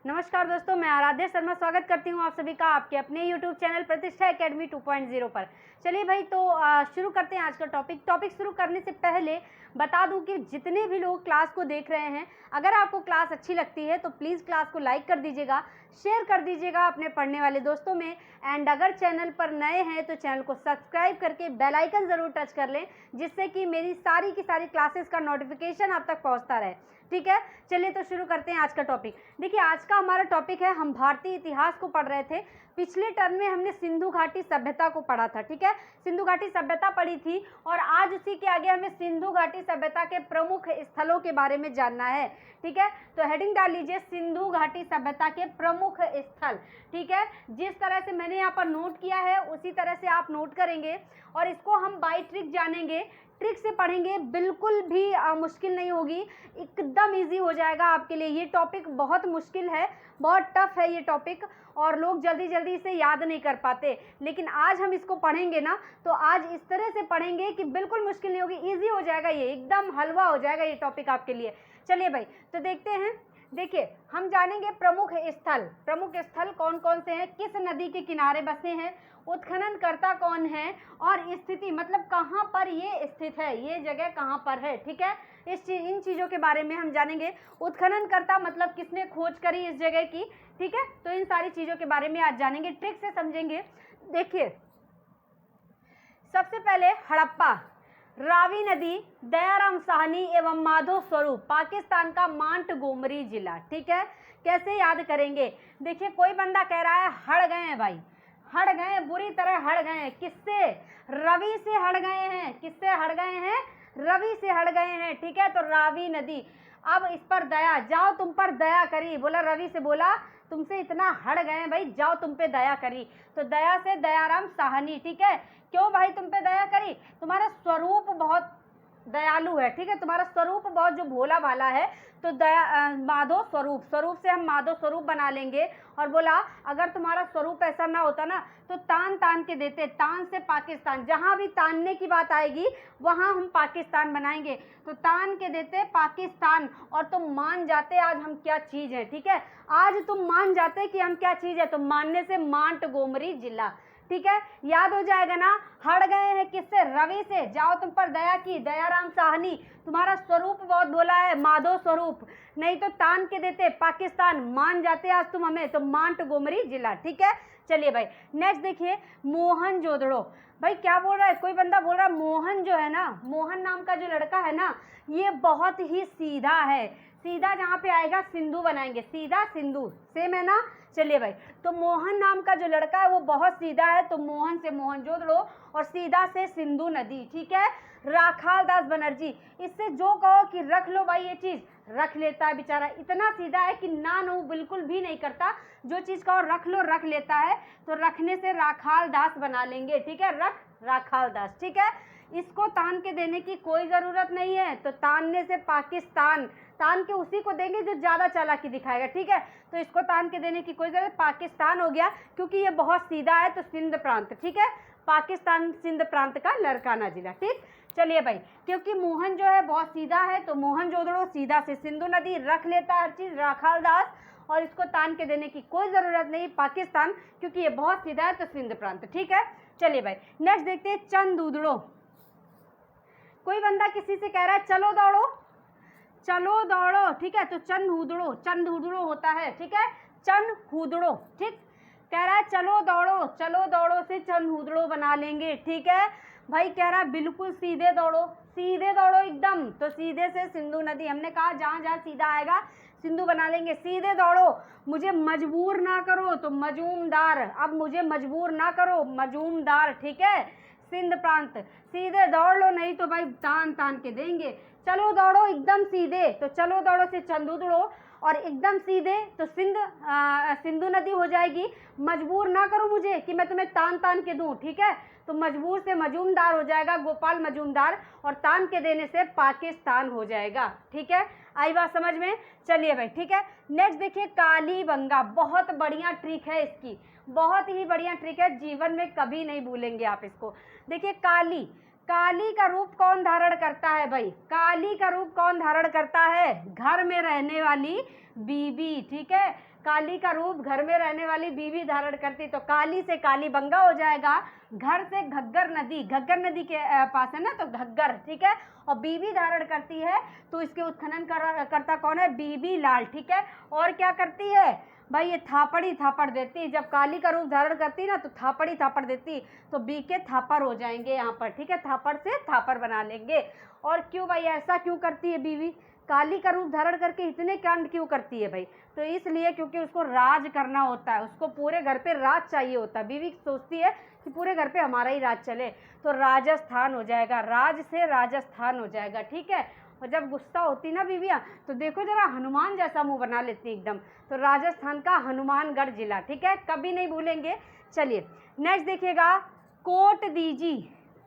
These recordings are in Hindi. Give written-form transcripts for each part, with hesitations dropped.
नमस्कार दोस्तों, मैं आराध्या शर्मा स्वागत करती हूँ आप सभी का आपके अपने YouTube चैनल प्रतिष्ठा एकेडमी 2.0 पर। चलिए भाई, तो शुरू करते हैं आज का टॉपिक शुरू करने से पहले बता दूं कि जितने भी लोग क्लास को देख रहे हैं, अगर आपको क्लास अच्छी लगती है तो प्लीज़ क्लास को लाइक कर दीजिएगा, शेयर कर दीजिएगा अपने पढ़ने वाले दोस्तों में। एंड अगर चैनल पर नए हैं तो चैनल को सब्सक्राइब करके बेल आइकन ज़रूर टच कर लें, जिससे कि मेरी सारी की सारी क्लासेस का नोटिफिकेशन आप तक पहुंचता रहे। ठीक है, चलिए तो शुरू करते हैं आज का टॉपिक। देखिए, आज का हमारा टॉपिक है, हम भारतीय इतिहास को पढ़ रहे थे। पिछले टर्म में हमने सिंधु घाटी सभ्यता को पढ़ा था। ठीक है, सिंधु घाटी सभ्यता पढ़ी थी और आज उसी के आगे हमें सिंधु घाटी सभ्यता के प्रमुख स्थलों के बारे में जानना है। ठीक है, तो हेडिंग डाल लीजिए, सिंधु घाटी सभ्यता के प्रमुख स्थल। ठीक है, जिस तरह से मैंने यहाँ पर नोट किया है उसी तरह से आप नोट करेंगे और इसको हम बाय ट्रिक जानेंगे, ट्रिक से पढ़ेंगे, बिल्कुल भी मुश्किल नहीं होगी, एकदम इजी हो जाएगा आपके लिए। ये टॉपिक बहुत मुश्किल है, बहुत टफ है ये टॉपिक और लोग जल्दी जल्दी इसे याद नहीं कर पाते, लेकिन आज हम इसको पढ़ेंगे ना तो आज इस तरह से पढ़ेंगे कि बिल्कुल मुश्किल नहीं होगी, इजी हो जाएगा, ये एकदम हलवा हो जाएगा ये टॉपिक आपके लिए। चलिए भाई, तो देखते हैं। देखिए, हम जानेंगे प्रमुख स्थल कौन कौन से हैं, किस नदी के किनारे बसे हैं, उत्खननकर्ता कौन है और स्थिति मतलब कहाँ पर ये स्थित है, ये जगह कहाँ पर है। ठीक है, इन चीज़ों के बारे में हम जानेंगे। उत्खननकर्ता मतलब किसने खोज करी इस जगह की। ठीक है, तो इन सारी चीज़ों के बारे में आज जानेंगे, ट्रिक से समझेंगे। देखिए, सबसे पहले हड़प्पा, रावी नदी, दयाराम साहनी एवं माधो स्वरूप, पाकिस्तान का मांटगोमरी जिला। ठीक है, कैसे याद करेंगे। देखिए, कोई बंदा कह रहा है हड़ गए हैं भाई, हड़ गए हैं, बुरी तरह हड़ गए हैं। किससे? रवि से हड़ गए हैं। किससे हड़ गए हैं? रवि से हड़ गए हैं। ठीक है, तो रावी नदी, अब इस पर दया, जाओ तुम पर दया करी, बोला रवि से, बोला तुमसे इतना हड़ गए हैं भाई, जाओ तुम पे दया करी। तो दया से दयाराम साहनी। ठीक है, क्यों भाई तुम पे दया करी? तुम्हारा स्वरूप बहुत दयालु है। ठीक है, तुम्हारा स्वरूप बहुत जो भोला भाला है, तो माधव स्वरूप से हम माधव स्वरूप बना लेंगे। और बोला अगर तुम्हारा स्वरूप ऐसा ना होता ना तो तान तान के देते, तान से पाकिस्तान, जहां भी तानने की बात आएगी वहां हम पाकिस्तान बनाएंगे, तो तान के देते पाकिस्तान और तुम मान जाते आज हम क्या चीज है। ठीक है, आज तुम मान जाते कि हम क्या चीज है, तो मानने से मांटगोमरी जिला। ठीक है, याद हो जाएगा ना। हड़ गए हैं किससे? रवि से, जाओ तुम पर दया की, दयाराम साहनी, तुम्हारा स्वरूप बहुत बोला है, माधव स्वरूप, नहीं तो तान के देते पाकिस्तान, मान जाते आज तुम हमें, तो मांटगोमरी जिला। ठीक है, चलिए भाई नेक्स्ट देखिए, मोहनजोदड़ो। भाई क्या बोल रहा है, कोई बंदा बोल रहा है मोहन जो है ना, मोहन नाम का जो लड़का है ना, ये बहुत ही सीधा है। सीधा जहाँ पे आएगा सिंधु बनाएंगे, सीधा सिंधु, सेम है ना। चलिए भाई, तो मोहन नाम का जो लड़का है वो बहुत सीधा है, तो मोहन से मोहनजोदड़ो और सीधा से सिंधु नदी। ठीक है, राखाल दास बनर्जी, इससे जो कहो कि रख लो भाई, ये चीज रख लेता है बेचारा, इतना सीधा है कि ना नो बिल्कुल भी नहीं करता, जो चीज कहो रख लो रख लेता है, तो रखने से राखाल दास बना लेंगे। ठीक है, रख राखाल दास। ठीक है, इसको तान के देने की कोई ज़रूरत नहीं है, तो तानने से पाकिस्तान, तान के उसी को देंगे जो ज़्यादा चालाकी दिखाएगा। ठीक है, तो इसको तान के देने की कोई ज़रूरत, पाकिस्तान हो गया, क्योंकि ये बहुत सीधा है, तो सिंध प्रांत। ठीक है, पाकिस्तान सिंध प्रांत का लड़काना जिला। ठीक, चलिए भाई, क्योंकि मोहन जो है बहुत सीधा है, तो मोहनजोदड़ो, सीधा से सिंधु नदी, रख लेता हर चीज़ राखाल दास, और इसको तान के देने की कोई ज़रूरत नहीं, पाकिस्तान, क्योंकि ये बहुत सीधा है, तो सिंध प्रांत। ठीक है, चलिए भाई नेक्स्ट देखते हैं, चंदूदड़ो। कोई बंदा किसी से कह रहा है चलो दौड़ो, चलो दौड़ो। ठीक है, तो चंदूदड़ो होता है। ठीक है, चंदूदड़ो, ठीक, कह रहा है चलो दौड़ो से चंदूदड़ो बना लेंगे। ठीक है भाई, कह रहा है बिल्कुल सीधे दौड़ो एकदम, तो सीधे से सिंधु नदी, हमने कहा जहाँ जहाँ सीधा आएगा सिंधु बना लेंगे। सीधे दौड़ो, मुझे मजबूर ना करो, तो मजूमदार, अब मुझे मजबूर ना करो, मजूमदार। ठीक है, सिंध प्रांत, सीधे दौड़ लो, नहीं तो भाई तान तान के देंगे। चलो दौड़ो एकदम सीधे, तो चलो दौड़ो से चंदूदड़ो, और एकदम सीधे तो सिंधु नदी हो जाएगी। मजबूर ना करो मुझे कि मैं तुम्हें तान तान के दूं। ठीक है, तो मजबूर से मजूमदार हो जाएगा, गोपाल मजूमदार, और तान के देने से पाकिस्तान हो जाएगा। ठीक है, आई बात समझ में। चलिए भाई, ठीक है, नेक्स्ट देखिए, कालीबंगा, बहुत बढ़िया ट्रिक है इसकी, बहुत ही बढ़िया ट्रिक है, जीवन में कभी नहीं भूलेंगे आप इसको। देखिए, काली का रूप कौन धारण करता है भाई? काली का रूप कौन धारण करता है? घर में रहने वाली बीबी। ठीक है, काली का रूप घर में रहने वाली बीवी धारण करती, तो काली से कालीबंगा हो जाएगा। घर से घग्गर नदी, घग्गर नदी के पास है ना, तो घग्गर, ठीक है। और बीवी धारण करती है, तो इसके उत्खनन करता कौन है? बीबी लाल, ठीक है। और क्या करती है भाई? ये थापड़ी थापड़ देती, जब काली का रूप धारण करती ना तो थापड़ी थापड़ देती, तो बी के थापर हो जाएंगे यहाँ पर, ठीक है। थापड़ से थापर बना लेंगे। और क्यों भाई ऐसा क्यों करती है बीवी? काली का रूप धारण करके इतने कांड क्यों करती है भाई? तो इसलिए क्योंकि उसको राज करना होता है, उसको पूरे घर पे राज चाहिए होता है। बीवी सोचती है कि पूरे घर पे हमारा ही राज चले, तो राजस्थान हो जाएगा, राज से राजस्थान हो जाएगा, ठीक है। और जब गुस्सा होती ना बीवियाँ, तो देखो जरा हनुमान जैसा मुंह बना लेती एकदम, तो राजस्थान का हनुमानगढ़ जिला, ठीक है, कभी नहीं भूलेंगे। चलिए नेक्स्ट देखिएगा, कोट दीजी,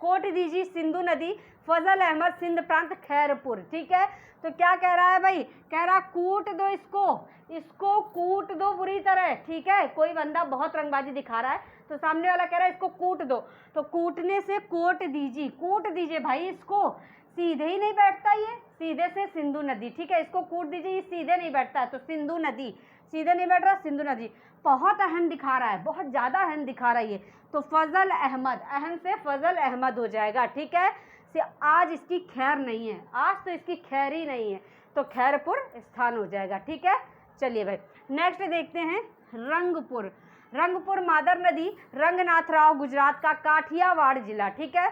कोट दीजी सिंधु नदी, फजल अहमद सिंध प्रांत खैरपुर, ठीक है। तो क्या कह रहा है भाई? कह रहा कूट दो इसको, इसको कूट दो बुरी तरह, ठीक है। कोई बंदा बहुत रंगबाजी दिखा रहा है, तो सामने वाला कह रहा है इसको कूट दो, तो कूटने से कोट दीजिए, कूट दीजिए भाई इसको। सीधे ही नहीं बैठता ये, सीधे से सिंधु नदी, ठीक है। इसको कूट दीजिए, ये सीधे नहीं बैठता है, तो सिंधु नदी, सीधे नहीं बैठ रहा, सिंधु नदी। बहुत अहम दिखा रहा है, बहुत ज़्यादा अहम दिखा रहा है ये, तो फजल अहमद, अहम से फजल अहमद हो जाएगा, ठीक है। से आज इसकी खैर नहीं है, आज तो इसकी खैर ही नहीं है, तो खैरपुर स्थान हो जाएगा, ठीक है। चलिए भाई नेक्स्ट देखते हैं, रंगपुर, रंगपुर मादर नदी, रंगनाथ राव गुजरात का काठियावाड़ जिला, ठीक है।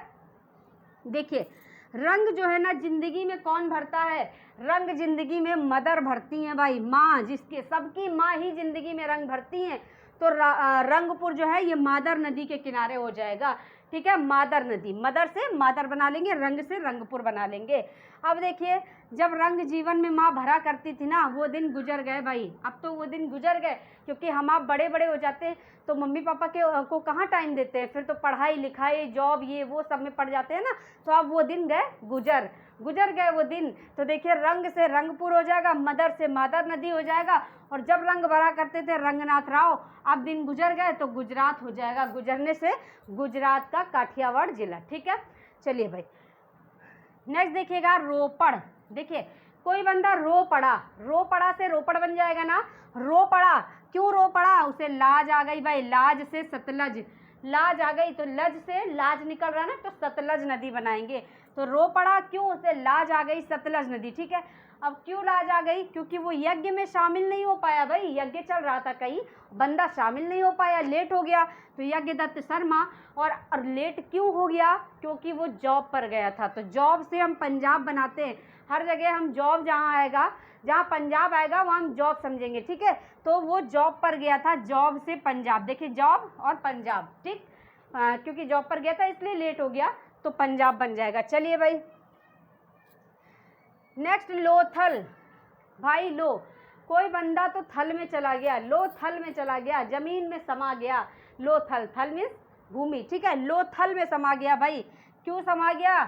देखिए रंग जो है ना जिंदगी में कौन भरता है? रंग जिंदगी में मदर भरती हैं भाई, माँ, जिसके सबकी माँ ही जिंदगी में रंग भरती हैं। तो रंगपुर जो है ये मादर नदी के किनारे हो जाएगा, ठीक है। मादर नदी, मदर से मादर बना लेंगे, रंग से रंगपुर बना लेंगे। अब देखिए जब रंग जीवन में माँ भरा करती थी ना, वो दिन गुजर गए भाई, अब तो वो दिन गुजर गए, क्योंकि हम आप बड़े बड़े हो जाते हैं तो मम्मी पापा को कहाँ टाइम देते हैं, फिर तो पढ़ाई लिखाई जॉब ये वो सब में पड़ जाते हैं ना, तो अब वो दिन गए, गुजर गए वो दिन। तो देखिए रंग से रंगपुर हो जाएगा, मदर से मादर नदी हो जाएगा, और जब रंग भरा करते थे रंगनाथ राव, अब दिन गुजर गए तो गुजरात हो जाएगा, गुजरने से गुजरात का काठियावाड़ जिला, ठीक है। चलिए भाई नेक्स्ट देखिएगा, रोपड़। देखिए कोई बंदा रो पड़ा से रोपड़ बन जाएगा ना, रो पड़ा, क्यों रो पड़ा? उसे लाज आ गई भाई, लाज से सतलज, लाज आ गई, तो लज से लाज निकल रहा ना, तो सतलज नदी बनाएंगे। तो रो पड़ा क्यों? उसे लाज आ गई, सतलज नदी, ठीक है। अब क्यों लाज आ गई? क्योंकि वो यज्ञ में शामिल नहीं हो पाया भाई, यज्ञ चल रहा था कहीं, बंदा शामिल नहीं हो पाया, लेट हो गया, तो यज्ञदत्त शर्मा। और लेट क्यों हो गया? क्योंकि वो जॉब पर गया था। तो जॉब से हम पंजाब बनाते हैं, हर जगह हम जॉब जहाँ आएगा, जहाँ पंजाब आएगा वहाँ हम जॉब समझेंगे, ठीक है। तो वो जॉब पर गया था, जॉब से पंजाब, देखिए जॉब और पंजाब, ठीक, क्योंकि जॉब पर गया था इसलिए लेट हो गया, तो पंजाब बन जाएगा। चलिए भाई नेक्स्ट, लोथल, भाई लो, कोई बंदा तो थल में चला गया, लो थल में चला गया, जमीन में समा गया, लो थल, थल मीन्स भूमि, ठीक है। लो थल में समा गया भाई, क्यों समा गया?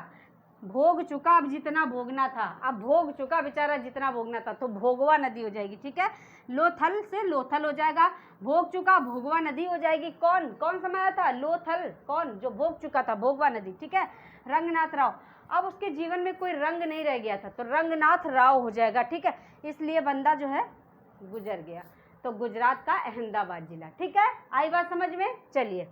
भोग चुका अब जितना भोगना था, अब भोग चुका बेचारा जितना भोगना था, तो भोगवा नदी हो जाएगी, ठीक है। लोथल से लोथल हो जाएगा, भोग चुका भोगवा नदी हो जाएगी। कौन समाया था? लोथल, कौन? जो भोग चुका था, भोगवा नदी, ठीक है। रंगनाथ राव, अब उसके जीवन में कोई रंग नहीं रह गया था, तो रंगनाथ राव हो जाएगा, ठीक है। इसलिए बंदा जो है गुजर गया, तो गुजरात का अहमदाबाद जिला, ठीक है। आई बात समझ में? चलिए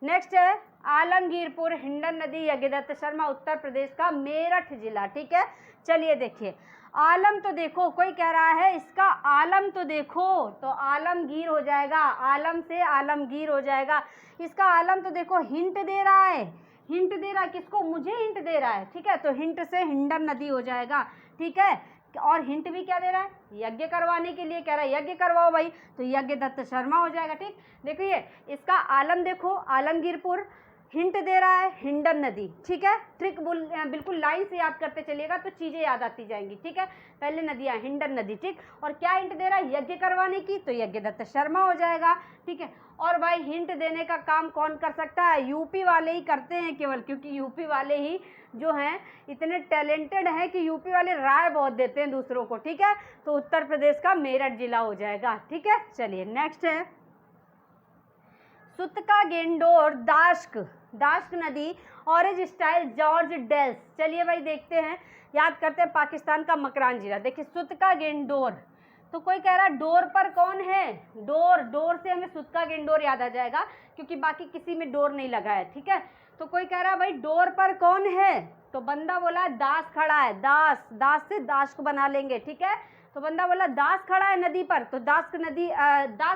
नेक्स्ट है आलमगीरपुर, हिंडन नदी, यज्ञदत्त शर्मा, उत्तर प्रदेश का मेरठ जिला, ठीक है। चलिए देखिए आलम तो देखो, कोई कह रहा है इसका आलम तो देखो, तो आलमगीर हो जाएगा, आलम से आलमगीर हो जाएगा। इसका आलम तो देखो, हिंट दे रहा है, हिंट दे रहा है किसको? मुझे हिंट दे रहा है, ठीक है। तो हिंट से हिंडन नदी हो जाएगा, ठीक है। और हिंट भी क्या दे रहा है? यज्ञ करवाने के लिए कह रहा है, यज्ञ करवाओ भाई, तो यज्ञदत्त शर्मा हो जाएगा, ठीक। देखिए इसका आलम देखो, आलमगीरपुर, हिंट दे रहा है हिंडन नदी, ठीक है। ट्रिक बिल्कुल लाइन से याद करते चलिएगा तो चीज़ें याद आती जाएंगी, ठीक है। पहले नदियाँ, हिंडन नदी, ठीक। और क्या हिंट दे रहा है? यज्ञ करवाने की, तो यज्ञदत्त शर्मा हो जाएगा, ठीक है। और भाई हिंट देने का काम कौन कर सकता है? यूपी वाले ही करते हैं केवल, क्योंकि यूपी वाले ही जो हैं इतने टैलेंटेड हैं कि यूपी वाले राय बहुत देते हैं दूसरों को, ठीक है। तो उत्तर प्रदेश का मेरठ जिला हो जाएगा, ठीक है। चलिए नेक्स्ट है सुतका गेंडोर, दाश्क नदी, ऑरेंज स्टाइल, जॉर्ज डेल्स। चलिए भाई देखते हैं, याद करते हैं, पाकिस्तान का मकरान जिला। देखिए सुतका गेंडोर, तो कोई कह रहा है डोर पर कौन है, डोर, डोर से हमें सुतका गेंडोर याद आ जाएगा क्योंकि बाकी किसी में डोर नहीं लगा है, ठीक है। तो कोई कह रहा है भाई डोर पर कौन है, तो बंदा बोला दास खड़ा है, दास, दास से दास को बना लेंगे, ठीक है। तो बंदा बोला दास खड़ा है नदी पर, तो दास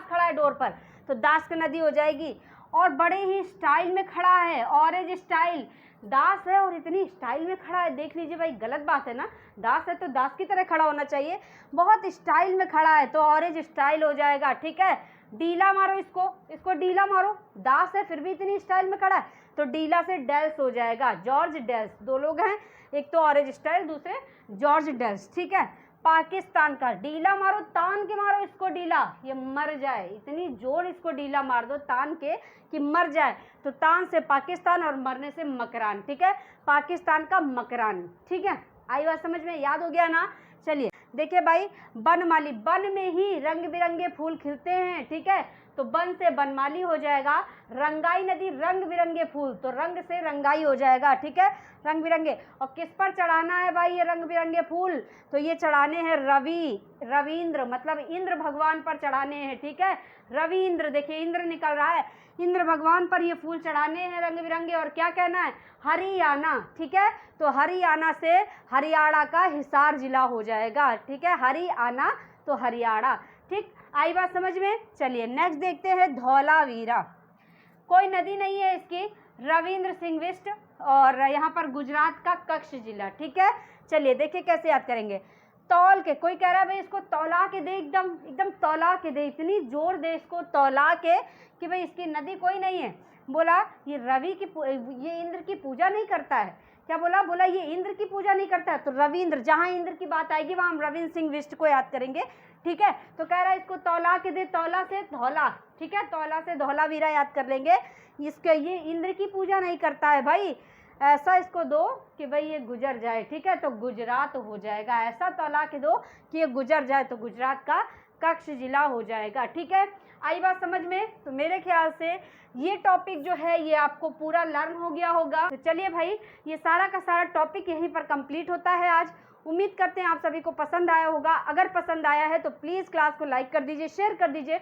खड़ा है डोर पर, तो दास की नदी हो जाएगी। और बड़े ही स्टाइल में खड़ा है, ऑरेंज स्टाइल, दास है और इतनी स्टाइल में खड़ा है, देख लीजिए भाई गलत बात है ना, दास है तो दास की तरह खड़ा होना चाहिए, बहुत स्टाइल में खड़ा है तो ऑरेंज स्टाइल हो जाएगा, ठीक है। डीला मारो इसको डीला मारो, दास है फिर भी इतनी स्टाइल में खड़ा है तो डीला से डेल्स हो जाएगा, जॉर्ज डेल्स, दो लोग हैं, एक तो ऑरेंज स्टाइल दूसरे जॉर्ज डेल्स, ठीक है। पाकिस्तान का डीला मारो, तान के मारो इसको डीला, ये मर जाए, इतनी जोर इसको डीला मार दो तान के कि मर जाए, तो तान से पाकिस्तान और मरने से मकरान, ठीक है, पाकिस्तान का मकरान, ठीक है। आई बात समझ में, याद हो गया ना। चलिए देखिए भाई, बनमाली, बन में ही रंग बिरंगे फूल खिलते हैं, ठीक है, तो बन से बनमाली हो जाएगा। रंगाई नदी, रंग बिरंगे फूल, तो रंग से रंगाई हो जाएगा, ठीक है, रंग बिरंगे। और किस पर चढ़ाना है भाई ये रंग बिरंगे फूल, तो ये चढ़ाने हैं रविंद्र, मतलब इंद्र भगवान पर चढ़ाने हैं, ठीक है, रविंद्र, देखिए इंद्र निकल रहा है, इंद्र भगवान पर ये फूल चढ़ाने हैं रंग बिरंगे। और क्या कहना है, हरियाणा, ठीक है, तो हरियाणा से हरियाणा का हिसार जिला हो जाएगा, ठीक है, हरियाणा तो हरियाणा, ठीक। आई बात समझ में। चलिए नेक्स्ट देखते हैं, धौलावीरा, कोई नदी नहीं है इसकी, रविंद्र सिंह बिष्ट, और यहाँ पर गुजरात का कच्छ जिला, ठीक है। चलिए देखिए कैसे याद करेंगे, तौल के, कोई कह रहा है भाई इसको तौला के दे, एकदम एकदम तौला के दे, इतनी जोर दे इसको तौला के कि भाई इसकी नदी कोई नहीं है। बोला ये ये इंद्र की पूजा नहीं करता है, क्या बोला, बोला ये इंद्र की पूजा नहीं करता है, तो रविंद्र, जहाँ इंद्र की बात आएगी वहाँ हम रविंद्र सिंह बिष्ट को याद करेंगे, ठीक है। तो कह रहा है इसको तौला के दे, तौला से धौला, ठीक है, तौला से धौलावीरा याद कर लेंगे, इसके ये इंद्र की पूजा नहीं करता है भाई, ऐसा इसको दो कि भाई ये गुजर जाए, ठीक है, तो गुजरात हो जाएगा, ऐसा तौला के दो कि ये गुजर जाए, तो गुजरात का कच्छ जिला हो जाएगा, ठीक है। आई बात समझ में। तो मेरे ख्याल से ये टॉपिक जो है ये आपको पूरा लर्न हो गया होगा। तो चलिए भाई, ये सारा का सारा टॉपिक यहीं पर कंप्लीट होता है आज। उम्मीद करते हैं आप सभी को पसंद आया होगा। अगर पसंद आया है तो प्लीज़ क्लास को लाइक कर दीजिए, शेयर कर दीजिए।